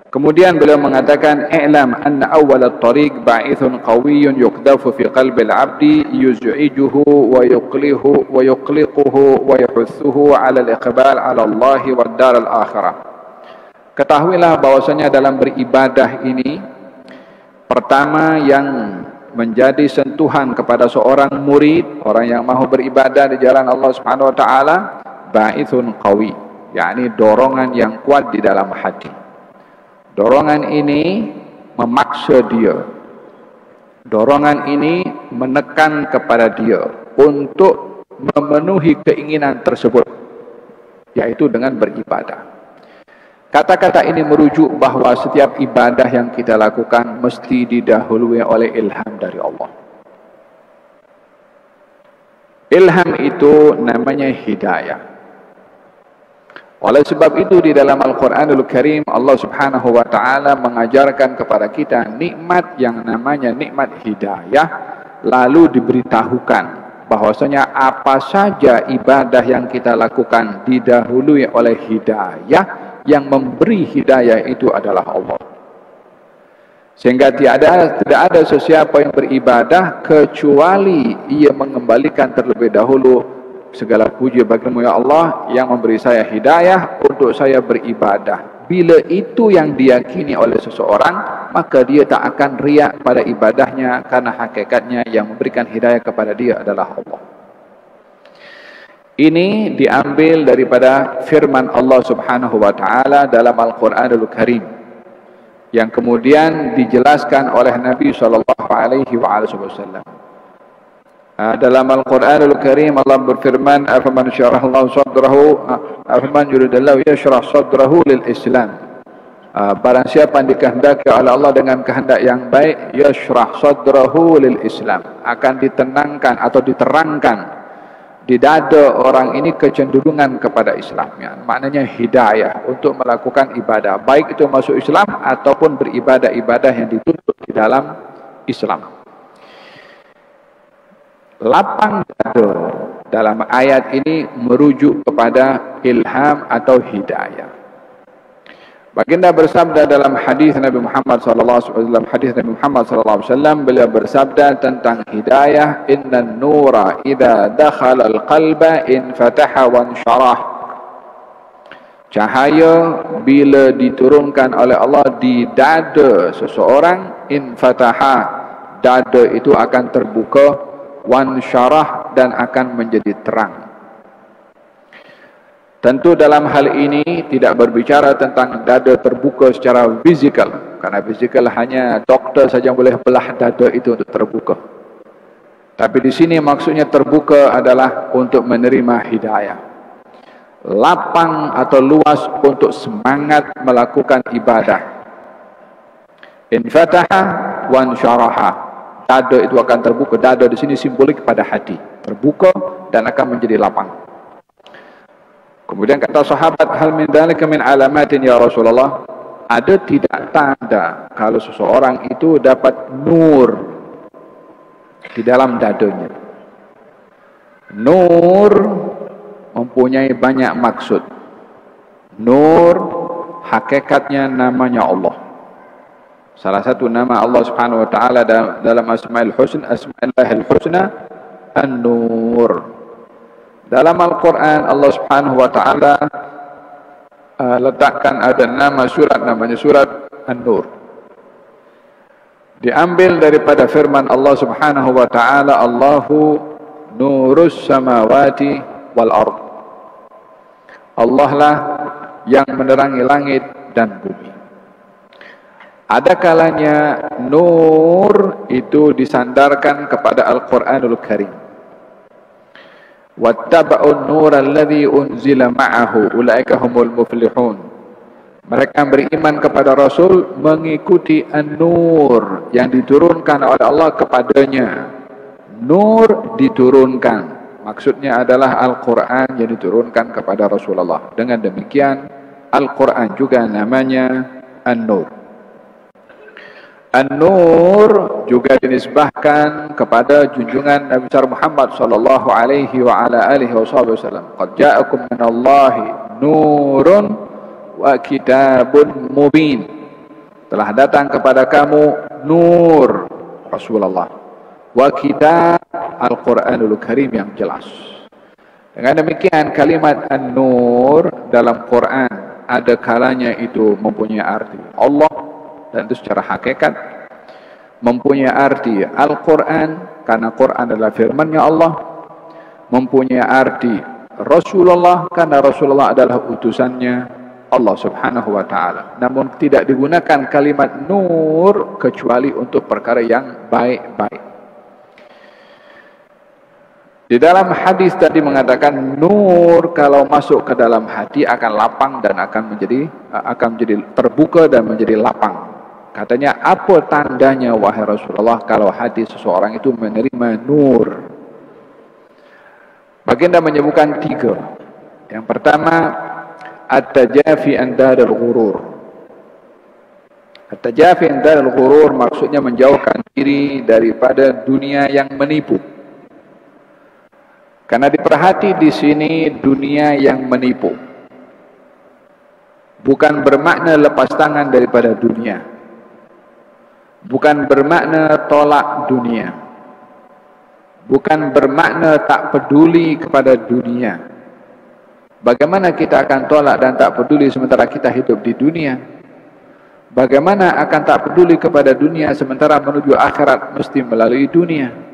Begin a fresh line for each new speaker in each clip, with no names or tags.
Kemudian beliau mengatakan, "I'lam anna awwal at-tariq ba'ithun qawiyyun yuqdafu fi qalbi al-'abdi yuz'ijuhu wa yuqliquhu wa yuhithuhu 'ala al-iqbal 'ala Allah wa ad-dar al-akhirah." Ketahuilah bahwasanya dalam beribadah ini, pertama yang menjadi sentuhan kepada seorang murid, orang yang mahu beribadah di jalan Allah Subhanahu wa taala, ba'ithun qawi, yakni dorongan yang kuat di dalam hati. Dorongan ini memaksa dia. Dorongan ini menekan kepada dia untuk memenuhi keinginan tersebut, yaitu dengan beribadah. Kata-kata ini merujuk bahawa setiap ibadah yang kita lakukan mesti didahului oleh ilham dari Allah. Ilham itu namanya hidayah. Oleh sebab itu di dalam Al-Quranul Karim Allah Subhanahu wa taala mengajarkan kepada kita nikmat yang namanya nikmat hidayah, lalu diberitahukan bahwasanya apa saja ibadah yang kita lakukan didahului oleh hidayah, yang memberi hidayah itu adalah Allah. Sehingga tidak ada sesiapa yang beribadah kecuali ia mengembalikan terlebih dahulu segala puji bagimu ya Allah yang memberi saya hidayah untuk saya beribadah. Bila itu yang diyakini oleh seseorang, maka dia tak akan riak pada ibadahnya, karena hakikatnya yang memberikan hidayah kepada dia adalah Allah. Ini diambil daripada firman Allah Subhanahu wa taala dalam Al-Qur'anul Karim, yang kemudian dijelaskan oleh Nabi sallallahu alaihi wasallam. Dalam Al-Quranul Karim Allah berfirman, "Afaman syarahallahu sadrahu afaman yuridallahu yashrah sadrahu lil Islam." Barang siapa yang dikehendaki oleh Allah dengan kehendak yang baik, yashrah sadrahu lil Islam, akan ditenangkan atau diterangkan di dada orang ini kecenderungan kepada Islam. Ya, maknanya hidayah untuk melakukan ibadah, baik itu masuk Islam ataupun beribadah-ibadah yang dituntut di dalam Islam. Lapang dada dalam ayat ini merujuk kepada ilham atau hidayah. Baginda bersabda dalam hadis Nabi Muhammad SAW, beliau bersabda tentang hidayah, "Innan nura idza dakhala al-qalba infataha wa insyarah." Cahaya bila diturunkan oleh Allah di dada seseorang, infataha, dada itu akan terbuka, wan syarah, dan akan menjadi terang. Tentu dalam hal ini tidak berbicara tentang dada terbuka secara fizikal, karena fizikal hanya doktor saja boleh belah dada itu untuk terbuka. Tapi di sini maksudnya terbuka adalah untuk menerima hidayah, lapang atau luas untuk semangat melakukan ibadah. Infataha wan syaraha, dada itu akan terbuka. Dada di sini simbolik kepada hati, terbuka dan akan menjadi lapang. Kemudian kata sahabat, "Hal min dzalika min alamatin ya Rasulullah?" Ada tidak tanda kalau seseorang itu dapat nur di dalam dadanya? Nur mempunyai banyak maksud. Nur hakikatnya namanya Allah. Salah satu nama Allah Subhanahu wa taala dalam Asmaul Husna An-Nur. Dalam Al-Quran Allah Subhanahu wa taala letakkan ada nama surat, namanya surat An-Nur. Diambil daripada firman Allah Subhanahu wa taala, "Allahu nurus samawati wal ard." Allah lah yang menerangi langit dan bumi. Ada kalanya nur itu disandarkan kepada Al-Quranul Karim. "Wattaba'un nura alladhi unzila ma'ahu ulaika humul muflihun." Mereka beriman kepada Rasul mengikuti an-nur yang diturunkan oleh Allah kepadanya. Nur diturunkan, maksudnya adalah Al-Quran yang diturunkan kepada Rasulullah. Dengan demikian Al-Quran juga namanya an-nur. An-Nur juga dinisbahkan kepada junjungan Nabi besar Muhammad sallallahu alaihi wa ala alihi wasallam. "Qad ja'akum minallahi nurun wa kitabun mubin." telah datang kepada kamu nur Rasulullah wa kitab Al-Quranul Karim yang jelas. Dengan demikian kalimat An-Nur dalam Quran ada kalanya itu mempunyai arti Allah, dan itu secara hakikat. Mempunyai arti Al-Quran karena Quran adalah firman-Nya Allah. Mempunyai arti Rasulullah karena Rasulullah adalah utusannya Allah Subhanahu wa taala. Namun tidak digunakan kalimat nur kecuali untuk perkara yang baik-baik. Di dalam hadis tadi mengatakan nur kalau masuk ke dalam hati akan lapang dan akan menjadi terbuka dan menjadi lapang. Katanya, apa tandanya wahai Rasulullah kalau hati seseorang itu menerima nur? Baginda menyebutkan 3. Yang pertama, at-tajafi an daril ghurur. At-tajafi an daril ghurur maksudnya menjauhkan diri daripada dunia yang menipu. Karena diperhati di sini dunia yang menipu. Bukan bermakna lepas tangan daripada dunia. Bukan bermakna tolak dunia. Bukan bermakna tak peduli kepada dunia. Bagaimana kita akan tolak dan tak peduli sementara kita hidup di dunia? Bagaimana akan tak peduli kepada dunia sementara menuju akhirat mesti melalui dunia?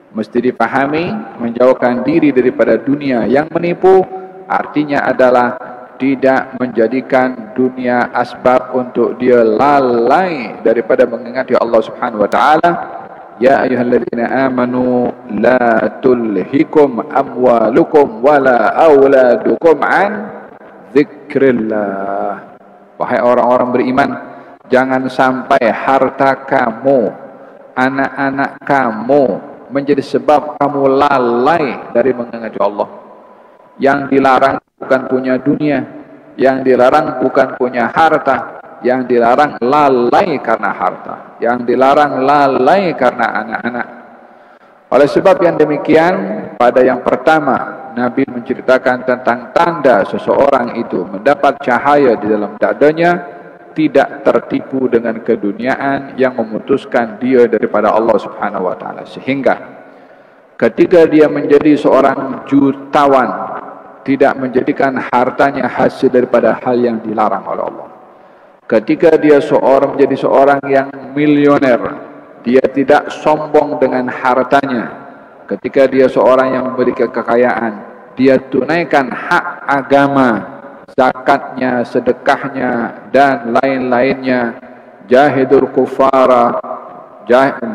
Mesti dipahami, menjauhkan diri daripada dunia yang menipu artinya adalah tidak menjadikan dunia asbab untuk dia lalai daripada mengingati Allah Subhanahu wa taala. Ya ayyuhalladzina amanu la tulhikum amwalukum wala auladukum an dzikrillah. Wahai orang-orang beriman, jangan sampai harta kamu, anak-anak kamu menjadi sebab kamu lalai dari mengingati Allah. Yang dilarang bukan punya dunia, yang dilarang bukan punya harta, yang dilarang lalai karena harta, yang dilarang lalai karena anak-anak. Oleh sebab yang demikian, pada yang pertama Nabi menceritakan tentang tanda seseorang itu mendapat cahaya di dalam dadanya, tidak tertipu dengan keduniaan yang memutuskan dia daripada Allah Subhanahu wa taala, sehingga ketika dia menjadi seorang jutawan tidak menjadikan hartanya hasil daripada hal yang dilarang oleh Allah. Ketika dia menjadi seorang yang milioner, dia tidak sombong dengan hartanya. Ketika dia seorang yang memiliki kekayaan, dia tunaikan hak agama, zakatnya, sedekahnya dan lain-lainnya. Jahidul kufara,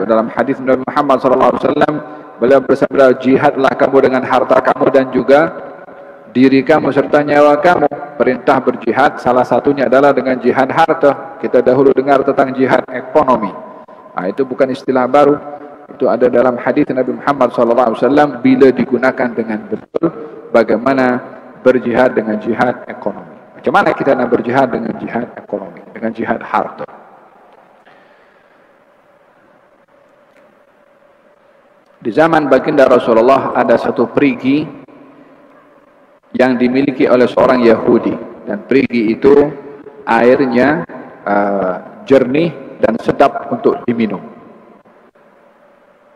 dalam hadis Nabi Muhammad SAW, beliau bersabda, jihadlah kamu dengan harta kamu dan juga diri kamu serta nyawa kamu. Perintah berjihad salah satunya adalah dengan jihad harta. Kita dahulu dengar tentang jihad ekonomi. Itu bukan istilah baru, itu ada dalam hadis Nabi Muhammad SAW bila digunakan dengan betul. Bagaimana berjihad dengan jihad ekonomi? Macam mana kita nak berjihad dengan jihad ekonomi, dengan jihad harta? Di zaman baginda Rasulullah ada satu perigi yang dimiliki oleh seorang Yahudi, dan perigi itu airnya jernih dan sedap untuk diminum.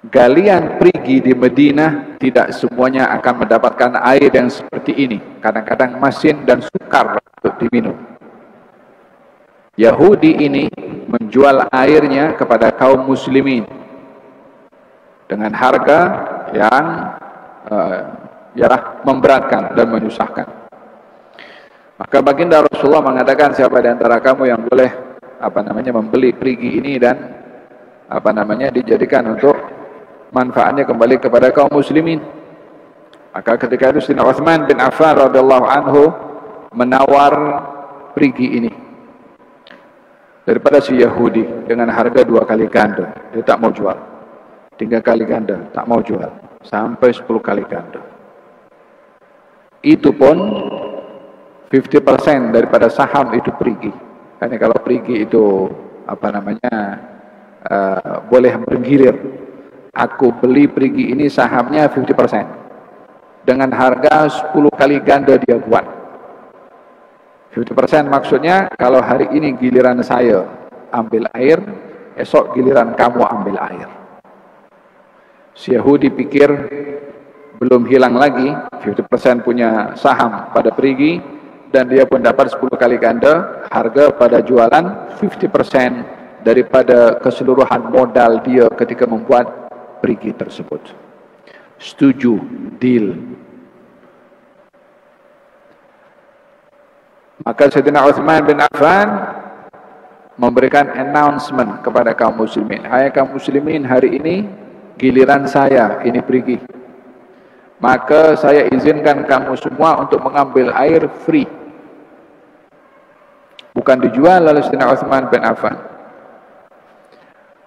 Galian perigi di Madinah tidak semuanya akan mendapatkan air yang seperti ini. Kadang-kadang masin dan sukar untuk diminum. Yahudi ini menjual airnya kepada kaum muslimin dengan harga yang memberatkan dan menyusahkan. Maka baginda Rasulullah mengatakan, siapa di antara kamu yang boleh membeli perigi ini dan dijadikan untuk manfaatnya kembali kepada kaum muslimin. Maka ketika itu Sayyidina Utsman bin Affan radhiyallahu anhu menawar perigi ini daripada si Yahudi dengan harga 2 kali ganda. Dia tak mau jual. 3 kali ganda, tak mau jual. Sampai 10 kali ganda. Itu pun 50% daripada saham itu perigi. Karena kalau perigi itu boleh bergilir. Aku beli perigi ini sahamnya 50%. Dengan harga 10 kali ganda dia buat. 50% maksudnya kalau hari ini giliran saya, ambil air, esok giliran kamu ambil air. Si Yahudi pikir belum hilang lagi, 50% punya saham pada perigi, dan dia pun dapat 10 kali ganda harga pada jualan 50% daripada keseluruhan modal dia ketika membuat perigi tersebut. Setuju, deal. Maka Sayyidina Uthman bin Affan memberikan announcement kepada kaum muslimin. Hai kaum muslimin, hari ini giliran saya ini pergi. Maka saya izinkan kamu semua untuk mengambil air free. Bukan dijual oleh Sayyidina Uthman bin Affan.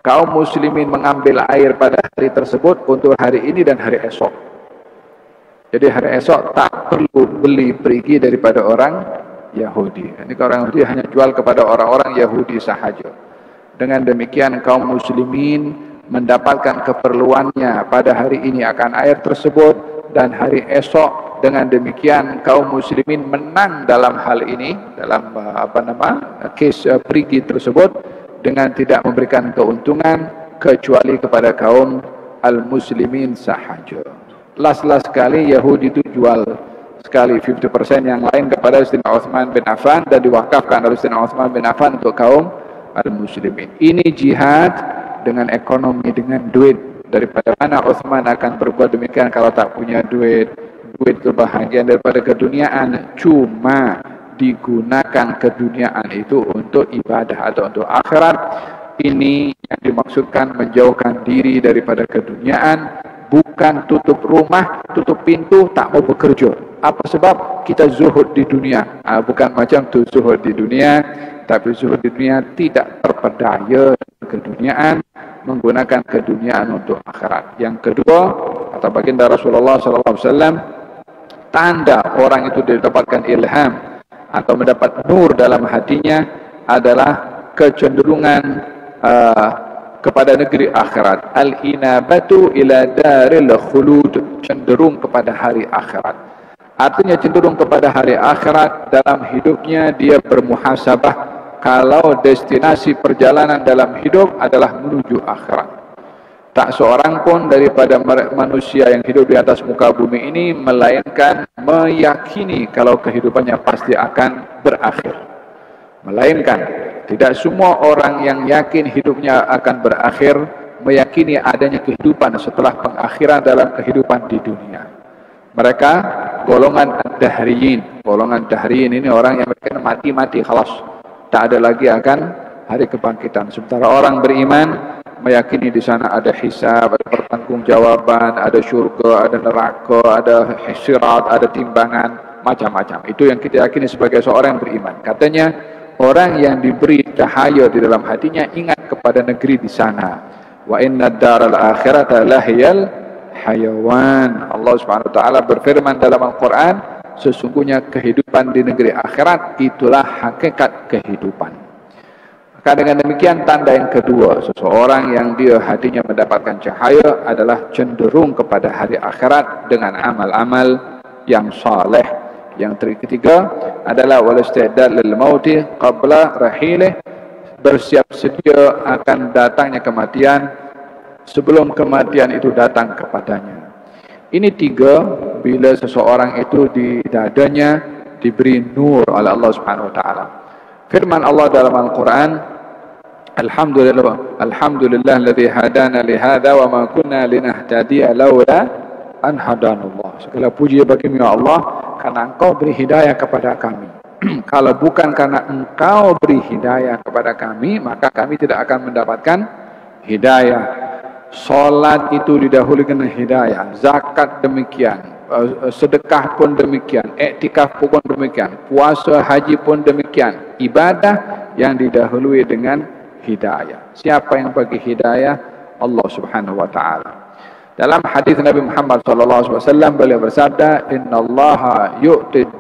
Kaum muslimin mengambil air pada hari tersebut untuk hari ini dan hari esok. Jadi hari esok tak perlu beli perigi daripada orang Yahudi. Ini orang Yahudi hanya jual kepada orang-orang Yahudi sahaja. Dengan demikian kaum muslimin mendapatkan keperluannya pada hari ini akan air tersebut, dan hari esok dengan demikian kaum muslimin menang dalam hal ini, dalam case perigi tersebut, dengan tidak memberikan keuntungan kecuali kepada kaum al-muslimin sahaja. Last sekali Yahudi itu jual sekali 50% yang lain kepada Sayyidina Uthman bin Affan dan diwakafkan oleh Sayyidina Uthman bin Affan untuk kaum al-muslimin. Ini jihad dengan ekonomi, dengan duit. Daripada mana Uthman akan berbuat demikian kalau tak punya duit? Duit itu bahagian daripada keduniaan, cuma digunakan keduniaan itu untuk ibadah atau untuk akhirat. Ini yang dimaksudkan menjauhkan diri daripada keduniaan, bukan tutup rumah, tutup pintu, tak mau bekerja. Apa sebab? Kita zuhud di dunia. Bukan macam tu zuhud di dunia, tapi zuhud di dunia tidak terpedaya keduniaan, menggunakan keduniaan untuk akhirat. Yang kedua, kata baginda Rasulullah SAW, tanda orang itu didapatkan ilham atau mendapat nur dalam hatinya adalah kecenderungan kepada negeri akhirat. Al-inabatu ila daril khulud, cenderung kepada hari akhirat. Artinya cenderung kepada hari akhirat. Dalam hidupnya dia bermuhasabah kalau destinasi perjalanan dalam hidup adalah menuju akhirat. Tak seorang pun daripada manusia yang hidup di atas muka bumi ini melainkan meyakini kalau kehidupannya pasti akan berakhir. Melainkan tidak semua orang yang yakin hidupnya akan berakhir meyakini adanya kehidupan setelah pengakhiran dalam kehidupan di dunia. Mereka golongan dahriyin. Golongan dahriyin ini orang yang mereka mati khalas, tak ada lagi akan hari kebangkitan. Sementara orang beriman meyakini di sana ada hisab, ada pertanggungjawaban, ada syurga, ada neraka, ada sirat, ada timbangan, macam-macam. Itu yang kita yakini sebagai seorang yang beriman. Katanya orang yang diberi cahaya di dalam hatinya ingat kepada negeri di sana. Wa inna daral akhirata lahiyal hayawan. Allah Subhanahu wa taala berfirman dalam Al-Qur'an, sesungguhnya kehidupan di negeri akhirat itulah hakikat kehidupan. Maka dengan demikian tanda yang kedua, seseorang yang dia hatinya mendapatkan cahaya adalah cenderung kepada hari akhirat dengan amal-amal yang saleh. Yang ketiga adalah wal istidad lil mauti qabla rahilih, bersiap sedia akan datangnya kematian sebelum kematian itu datang kepadanya. Ini tiga, bila seseorang itu di dadanya diberi nur oleh Allah Subhanahu wa taala. Firman Allah dalam Al-Qur'an, Alhamdulillahilladzi hadana li hadza wa ma kunna linahtadiya laula an hadanallah. Segala puji bagimu ya Allah, karena Engkau beri hidayah kepada kami. Kalau bukan karena Engkau beri hidayah kepada kami, maka kami tidak akan mendapatkan hidayah. Salat itu didahului dengan hidayah, zakat demikian, sedekah pun demikian, iktikaf pun demikian, puasa haji pun demikian. Ibadah yang didahului dengan hidayah. Siapa yang bagi hidayah? Allah Subhanahu wa taala. Dalam hadis Nabi Muhammad sallallahu alaihi wasallam beliau bersabda, "Innallaha yu'tid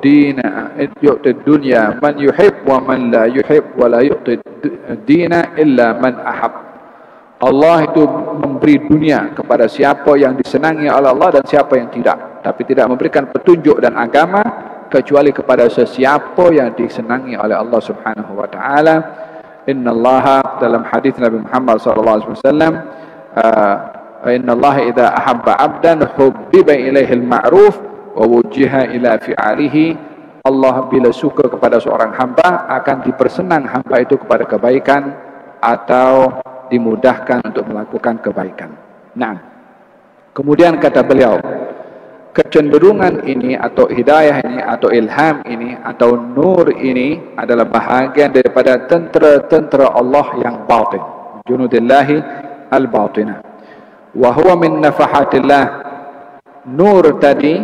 dunya man yuhib wa man la yuhib wa la yu'tid dina illa man ahab." Allah itu memberi dunia kepada siapa yang disenangi oleh Allah dan siapa yang tidak. Tapi tidak memberikan petunjuk dan agama kecuali kepada sesiapa yang disenangi oleh Allah Subhanahu wa taala. innallaha, dalam hadis Nabi Muhammad SAW, innallaha idza ahabba 'abdan hubbiba ilaihi al-ma'ruf wa wujjiha ila fi'alihi. Allah bila suka kepada seorang hamba akan dipersenang hamba itu kepada kebaikan atau dimudahkan untuk melakukan kebaikan. Nah, kemudian kata beliau, kecenderungan ini atau hidayah ini atau ilham ini atau nur ini adalah bahagian daripada tentera-tentera Allah yang batin, junudillahi al-batinah. Wa huwa min nafahatillah. Nur tadi,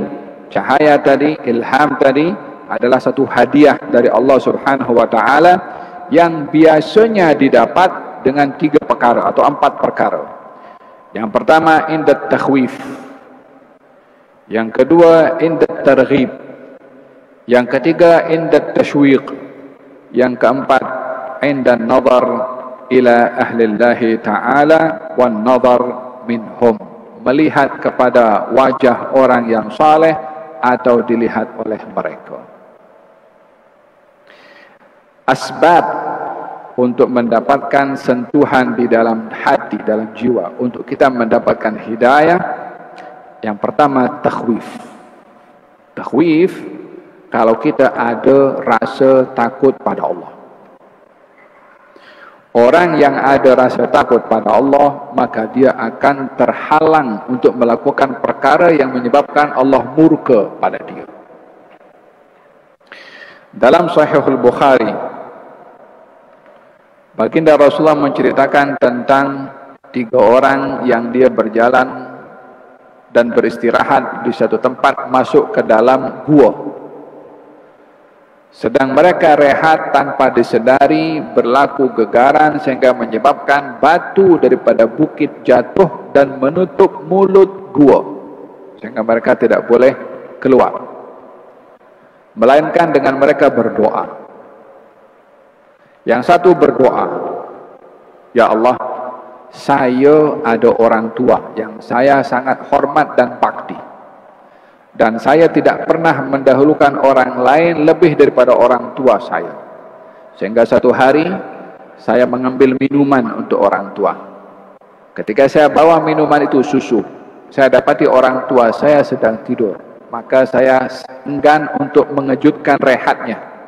cahaya tadi, ilham tadi adalah satu hadiah dari Allah Subhanahu wa taala yang biasanya didapat dengan 3 perkara atau 4 perkara. Yang pertama, indat takhwif. Yang kedua, indat targhib. Yang ketiga, indat tashwiq. Yang keempat, indan nazar ila ahlillahi ta'ala wan nazar minhum. Melihat kepada wajah orang yang saleh atau dilihat oleh mereka. Asbab untuk mendapatkan sentuhan di dalam hati, dalam jiwa, untuk kita mendapatkan hidayah. Yang pertama, takhwif. Takhwif, kalau kita ada rasa takut pada Allah. Orang yang ada rasa takut pada Allah, maka dia akan terhalang untuk melakukan perkara yang menyebabkan Allah murka pada dia. Dalam Sahihul Bukhari, baginda Rasulullah menceritakan tentang 3 orang yang dia berjalan dan beristirahat di satu tempat, masuk ke dalam gua. Sedang mereka rehat, tanpa disedari berlaku gegaran sehingga menyebabkan batu daripada bukit jatuh dan menutup mulut gua, sehingga mereka tidak boleh keluar, melainkan dengan mereka berdoa. Yang satu berdoa, ya Allah, saya ada orang tua yang saya sangat hormat dan bakti, dan saya tidak pernah mendahulukan orang lain lebih daripada orang tua saya, sehingga satu hari saya mengambil minuman untuk orang tua. Ketika saya bawa minuman itu susu, saya dapati orang tua saya sedang tidur, maka saya enggan untuk mengejutkan rehatnya.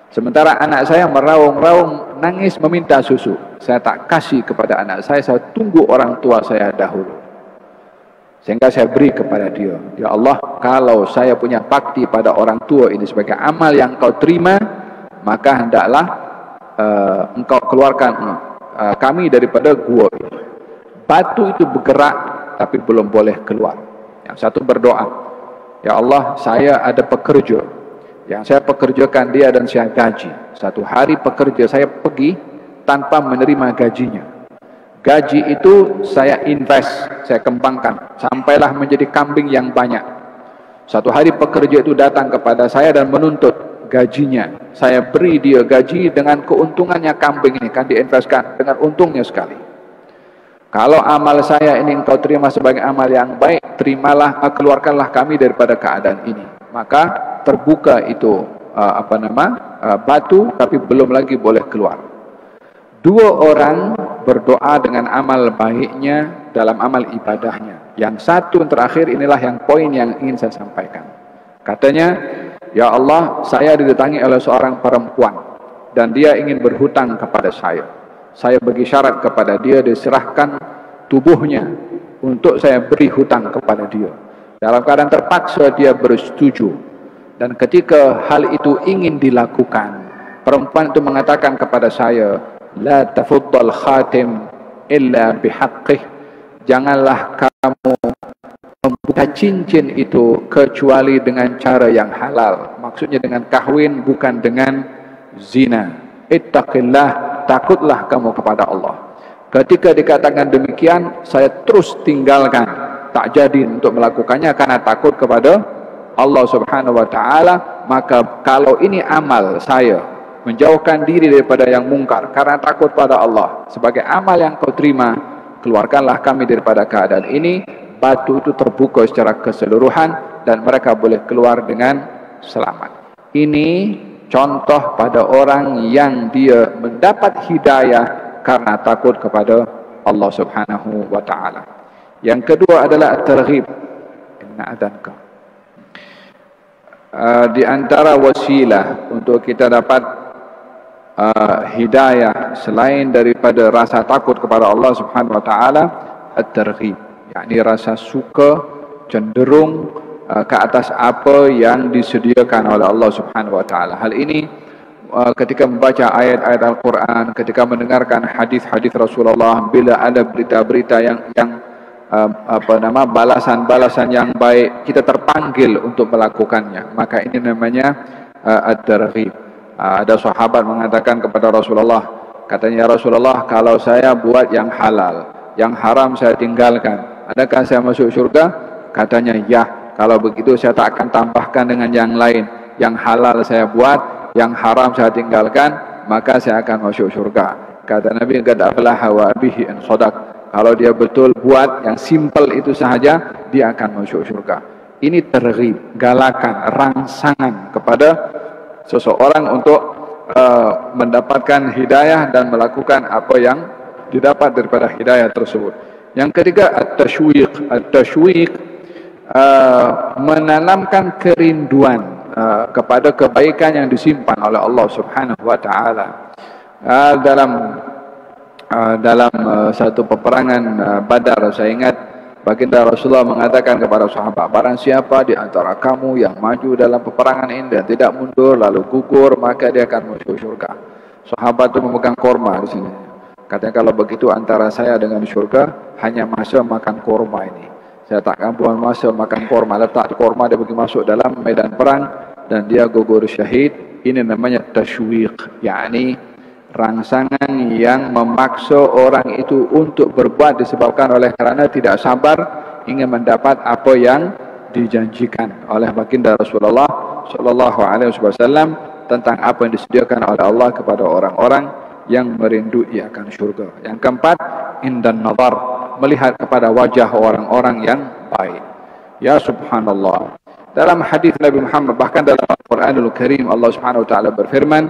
Sementara anak saya meraung-raung, nangis meminta susu. Saya tak kasih kepada anak saya tunggu orang tua saya dahulu. Sehingga saya beri kepada dia. Ya Allah, kalau saya punya bakti pada orang tua ini sebagai amal yang kau terima, maka hendaklah engkau keluarkan kami daripada gua ini. Batu itu bergerak, tapi belum boleh keluar. Yang satu berdoa, ya Allah, saya ada pekerja yang saya pekerjakan dia dan saya gaji. Satu hari pekerja saya pergi tanpa menerima gajinya. Gaji itu saya invest, saya kembangkan, sampailah menjadi kambing yang banyak. Satu hari pekerja itu datang kepada saya dan menuntut gajinya. Saya beri dia gaji dengan keuntungannya kambing ini, kan diinvestkan dengan untungnya sekali. Kalau amal saya ini engkau terima sebagai amal yang baik, terimalah, keluarkanlah kami daripada keadaan ini. Maka terbuka itu batu, tapi belum lagi boleh keluar. 2 orang berdoa dengan amal baiknya dalam amal ibadahnya. Yang satu yang terakhir inilah yang poin yang ingin saya sampaikan. Katanya, ya Allah, saya didatangi oleh seorang perempuan dan dia ingin berhutang kepada saya. Saya bagi syarat kepada dia, diserahkan tubuhnya untuk saya beri hutang kepada dia. Dalam keadaan terpaksa dia bersetuju. Dan ketika hal itu ingin dilakukan, perempuan itu mengatakan kepada saya, la tafuddal khatim illa bihaqqih. Janganlah kamu membuka cincin itu kecuali dengan cara yang halal. Maksudnya dengan kahwin, bukan dengan zina. Ittaqillah, takutlah kamu kepada Allah. Ketika dikatakan demikian, saya terus tinggalkan, tak jadi untuk melakukannya karena takut kepada Allah Subhanahu wa ta'ala. Maka kalau ini amal saya, menjauhkan diri daripada yang mungkar karena takut pada Allah, sebagai amal yang kau terima, keluarkanlah kami daripada keadaan ini. Batu itu terbuka secara keseluruhan dan mereka boleh keluar dengan selamat. Ini contoh pada orang yang dia mendapat hidayah karena takut kepada Allah Subhanahu wa taala. Yang kedua adalah at-targhib. Inna adanka. Di antara wasilah untuk kita dapat hidayah selain daripada rasa takut kepada Allah Subhanahu wa taala, at-targhib, yakni rasa suka, cenderung ke atas apa yang disediakan oleh Allah Subhanahu wa taala. Hal ini ketika membaca ayat-ayat Al-Quran, ketika mendengarkan hadis-hadis Rasulullah, bila ada berita-berita yang balasan-balasan yang baik, kita terpanggil untuk melakukannya, maka ini namanya at-targhib. Ada sahabat mengatakan kepada Rasulullah, katanya, ya Rasulullah, kalau saya buat yang halal, yang haram saya tinggalkan, adakah saya masuk syurga? Katanya, ya. Kalau begitu saya tak akan tambahkan dengan yang lain. Yang halal saya buat, yang haram saya tinggalkan, maka saya akan masuk syurga. Kata Nabi, qad aflaha wa bihi in shadaq. Kalau dia betul buat yang simple itu sahaja, dia akan masuk syurga. Ini targhib, galakan, rangsangan kepada seseorang untuk mendapatkan hidayah dan melakukan apa yang didapat daripada hidayah tersebut. Yang ketiga, at-tashwiq. At-tashwiq menanamkan kerinduan kepada kebaikan yang disimpan oleh Allah Subhanahu wa taala. Dalam satu peperangan Badar, saya ingat baginda Rasulullah mengatakan kepada sahabat, barang siapa di antara kamu yang maju dalam peperangan ini dan tidak mundur lalu gugur, maka dia akan masuk syurga. Sahabat itu memegang korma di sini. Katanya, kalau begitu antara saya dengan syurga hanya masa makan korma ini. Saya takkan buang masa makan korma, letak korma dia pergi masuk dalam medan perang dan dia gugur syahid. Ini namanya tashwiq, yakni rangsangan yang memaksa orang itu untuk berbuat disebabkan oleh kerana tidak sabar ingin mendapat apa yang dijanjikan oleh baginda Rasulullah sallallahu alaihi wasallam tentang apa yang disediakan oleh Allah kepada orang-orang yang merindui akan syurga. Yang keempat, indan nazar, melihat kepada wajah orang-orang yang baik. Ya subhanallah. Dalam hadis Nabi Muhammad, bahkan dalam Al-Quranul Karim, Allah Subhanahu wa taala berfirman,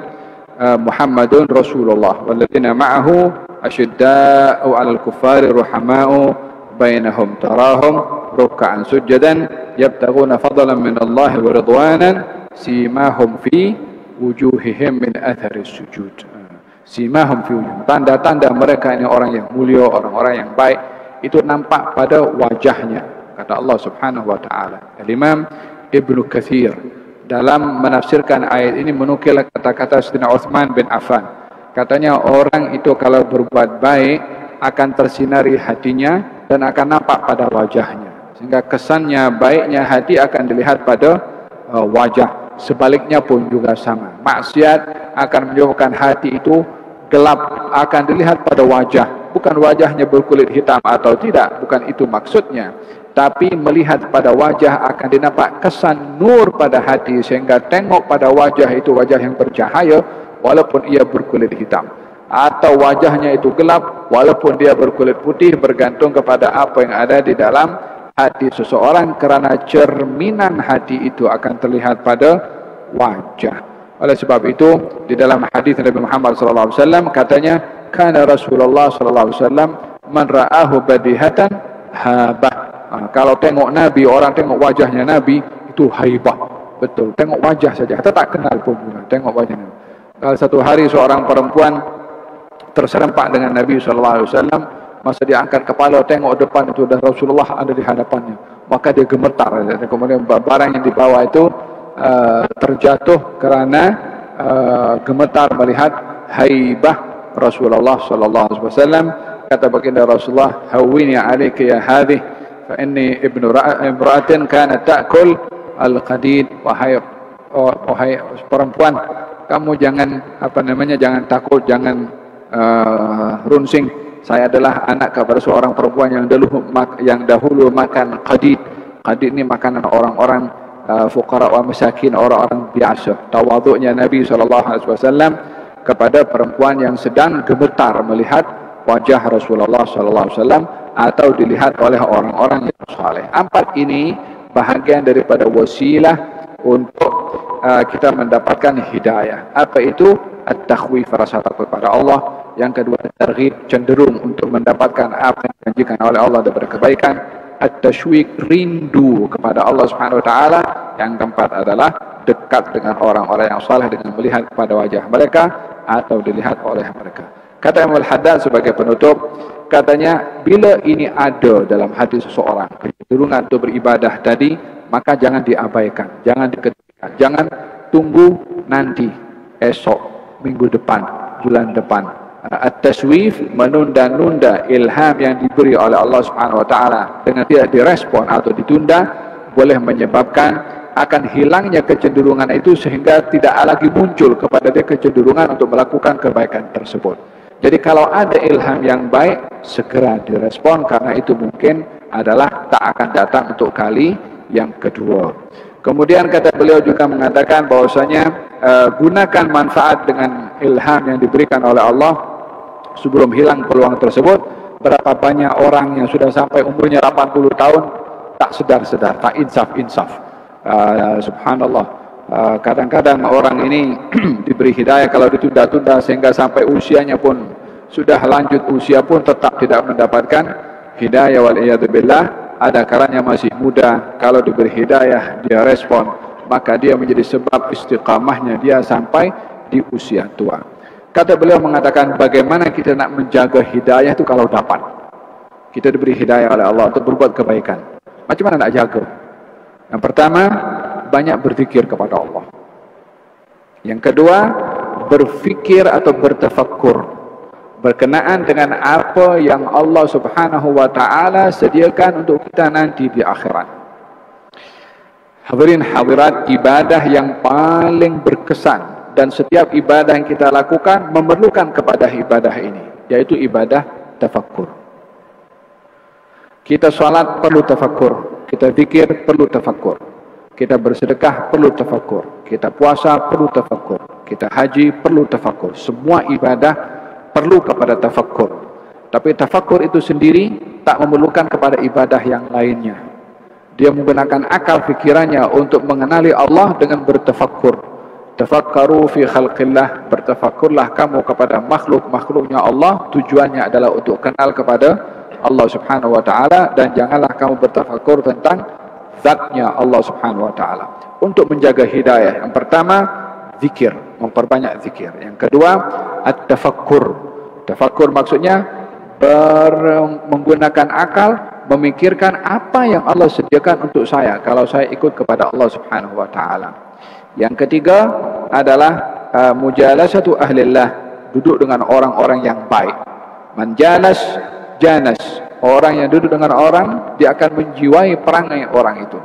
Muhammadun Rasulullah walladzina ma'ahu asyidda'u 'alal kuffari ruhama'u bainahum tarahum ruk'an sujadan yabtaghuna fadlan min Allah wa ridwanan simahum fi wujuhihim min athari sujud. Simahum fi wujuhihim, tanda-tanda mereka ini orang yang mulia, orang-orang yang baik, itu nampak pada wajahnya, kata Allah Subhanahu wa taala. Imam Ibnu Katsir dalam menafsirkan ayat ini menukil kata-kata Sayyidina Utsman bin Affan. Katanya, orang itu kalau berbuat baik akan tersinari hatinya dan akan nampak pada wajahnya, sehingga kesannya baiknya hati akan dilihat pada wajah. Sebaliknya pun juga sama, maksiat akan menyebabkan hati itu gelap, akan dilihat pada wajah. Bukan wajahnya berkulit hitam atau tidak, bukan itu maksudnya, tapi melihat pada wajah akan dinampak kesan nur pada hati, sehingga tengok pada wajah itu wajah yang bercahaya walaupun ia berkulit hitam, atau wajahnya itu gelap walaupun dia berkulit putih, bergantung kepada apa yang ada di dalam hati seseorang, kerana cerminan hati itu akan terlihat pada wajah. Oleh sebab itu, di dalam hadis Nabi Muhammad SAW katanya, kana Rasulullah SAW man ra'ahu badihatan habah. Kalau tengok Nabi, orang tengok wajahnya Nabi, itu haibah. Betul, tengok wajah saja, kita tak kenal pun juga, tengok wajahnya. Kalau satu hari seorang perempuan terserempak dengan Nabi SAW, masa dia angkat kepala tengok depan, itu dan Rasulullah ada di hadapannya, maka dia gemetar. Kemudian barang yang dibawa itu terjatuh kerana gemetar melihat haibah Rasulullah sallallahu alaihi wasallam. Kata baginda Rasulullah, hawwini alayka ya hadhi fa inni imra'atin kanat ta'kul al-qadid. Wahai perempuan, kamu jangan jangan takut, jangan runsing. Saya adalah anak kepada seorang perempuan yang dahulu makan qadid. Qadid ini makanan orang-orang fuqara wa masakin, orang-orang biasa. Tawaduknya Nabi SAW kepada perempuan yang sedang gemetar melihat wajah Rasulullah SAW atau dilihat oleh orang-orang yang saleh. Empat ini bahagian daripada wasilah untuk kita mendapatkan hidayah. Apa itu? At-takhwif, rasa takut pada Allah. Yang kedua, targhib, cenderung untuk mendapatkan apa yang dijanjikan oleh Allah daripada kebaikan. At-tashwiq, rindu kepada Allah Subhanahu wa taala. Yang keempat adalah dekat dengan orang-orang yang saleh dengan melihat kepada wajah mereka atau dilihat oleh mereka. Kata Imam Al-Haddad sebagai penutup, katanya bila ini ada dalam hati seseorang, kecenderungan untuk beribadah tadi, maka jangan diabaikan, jangan dikedepankan, jangan tunggu nanti, esok, minggu depan, bulan depan. At-taswif, menunda-nunda ilham yang diberi oleh Allah Subhanahu wa taala dengan tidak direspon atau ditunda, boleh menyebabkan akan hilangnya kecenderungan itu sehingga tidak lagi muncul kepada dia kecenderungan untuk melakukan kebaikan tersebut. Jadi kalau ada ilham yang baik, segera direspon karena itu mungkin adalah tak akan datang untuk kali yang kedua. Kemudian kata beliau juga mengatakan bahwasanya gunakan manfaat dengan ilham yang diberikan oleh Allah sebelum hilang peluang tersebut. Berapa banyak orang yang sudah sampai umurnya 80 tahun tak sedar-sedar, tak insaf-insaf. Subhanallah, kadang-kadang orang ini diberi hidayah kalau ditunda-tunda sehingga sampai usianya pun sudah lanjut usia pun tetap tidak mendapatkan hidayah, waliyadzubillah. Ada kalanya masih muda, kalau diberi hidayah dia respon, maka dia menjadi sebab istiqamahnya dia sampai di usia tua. Kata beliau mengatakan, bagaimana kita nak menjaga hidayah itu kalau dapat? Kita diberi hidayah oleh Allah untuk berbuat kebaikan. Macam mana nak jaga? Yang pertama, banyak berzikir kepada Allah. Yang kedua, berfikir atau bertafakkur berkenaan dengan apa yang Allah Subhanahu wa taala sediakan untuk kita nanti di akhirat. Hadirin hadirat, ibadah yang paling berkesan dan setiap ibadah yang kita lakukan memerlukan kepada ibadah ini, yaitu ibadah tafakkur. Kita salat perlu tafakkur, kita zikir perlu tafakkur, kita bersedekah perlu tafakkur, kita puasa perlu tafakkur, kita haji perlu tafakkur. Semua ibadah perlu kepada tafakkur. Tapi tafakkur itu sendiri tak memerlukan kepada ibadah yang lainnya. Dia menggunakan akal fikirannya untuk mengenali Allah dengan bertafakkur. Tafakkaru fi khalqillah, bertafakkurlah kamu kepada makhluk-makhluknya Allah. Tujuannya adalah untuk kenal kepada Allah Subhanahu wa taala, dan janganlah kamu bertafakkur tentang zatnya Allah Subhanahu wa taala. Untuk menjaga hidayah, yang pertama zikir, memperbanyak zikir. Yang kedua at-tafakkur. Tafakkur maksudnya menggunakan akal, memikirkan apa yang Allah sediakan untuk saya kalau saya ikut kepada Allah Subhanahu wa taala. Yang ketiga adalah mujalasatu ahlillah, duduk dengan orang-orang yang baik. Manjalas janas, orang yang duduk dengan orang, dia akan menjiwai perangai orang itu.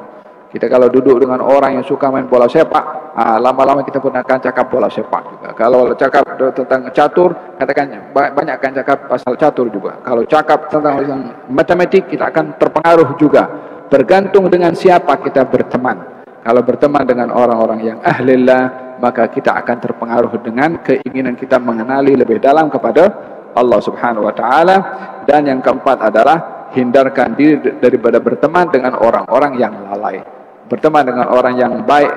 Kita kalau duduk dengan orang yang suka main bola sepak, lama-lama kita pun akan cakap bola sepak juga. Kalau cakap tentang catur, katakan banyak akan cakap pasal catur juga. Kalau cakap tentang matematik, kita akan terpengaruh juga. Bergantung dengan siapa kita berteman. Kalau berteman dengan orang-orang yang ahlillah, maka kita akan terpengaruh dengan keinginan kita mengenali lebih dalam kepada Allah Subhanahu wa taala. Dan yang keempat adalah hindarkan diri daripada berteman dengan orang-orang yang lalai. Berteman dengan orang yang baik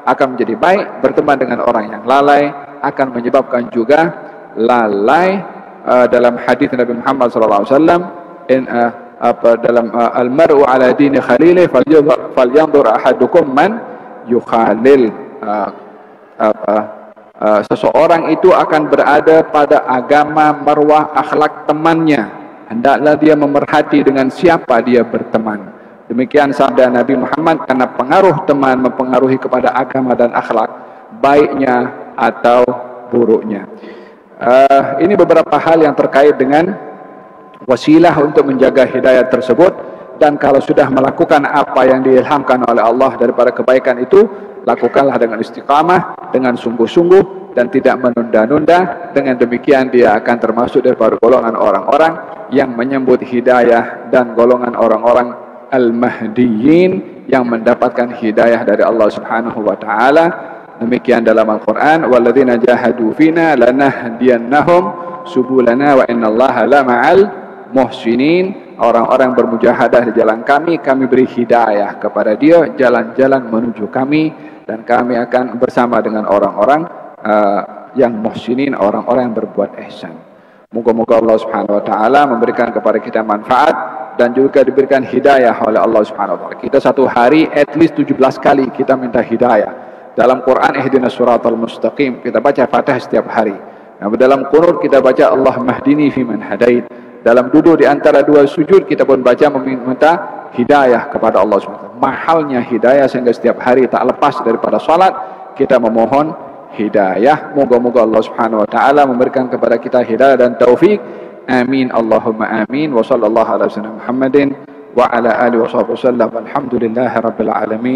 akan menjadi baik, berteman dengan orang yang lalai akan menyebabkan juga lalai. Dalam hadis Nabi Muhammad sallallahu alaihi wasallam, dalam al-mar'u ala dini khalilih falyanzur ahadukum man yukhalil. Seseorang itu akan berada pada agama marwah akhlak temannya. Hendaklah dia memerhati dengan siapa dia berteman. Demikian sabda Nabi Muhammad, karena pengaruh teman mempengaruhi kepada agama dan akhlak, baiknya atau buruknya. Ini beberapa hal yang terkait dengan wasilah untuk menjaga hidayah tersebut. Dan kalau sudah melakukan apa yang diilhamkan oleh Allah daripada kebaikan itu, lakukanlah dengan istiqamah, dengan sungguh-sungguh, dan tidak menunda-nunda. Dengan demikian dia akan termasuk daripada golongan orang-orang yang menyambut hidayah dan golongan orang-orang al-mahdiyin yang mendapatkan hidayah dari Allah Subhanahu wa taala. Demikian dalam Al-Qur'an, walladzina jahadu fina lanahdiyannahum subulana wa innallaha lama'al muhsinin. Orang-orang bermujahadah di jalan kami beri hidayah kepada dia, jalan-jalan menuju kami, dan kami akan bersama dengan orang-orang yang muhsinin, orang-orang yang berbuat ihsan. Moga-moga Allah Subhanahu wa taala memberikan kepada kita manfaat dan juga diberikan hidayah oleh Allah Subhanahu wa taala. Kita satu hari at least 17 kali kita minta hidayah. Dalam Quran ihdinas siratal mustaqim kita baca Fatihah setiap hari. Nah, dalam qunut kita baca Allahumma hdini fiman hadait. Dalam duduk di antara dua sujud kita pun baca meminta hidayah kepada Allah SWT. Mahalnya hidayah sehingga setiap hari tak lepas daripada salat kita memohon hidayah. Moga-moga Allah Subhanahu wa taala memberikan kepada kita hidayah dan taufik. Amin Allahumma amin. Wa sallallahu ala sayyidina Muhammadin wa ala alihi wa sahbihi wasallam. Alhamdulillahirabbil alamin.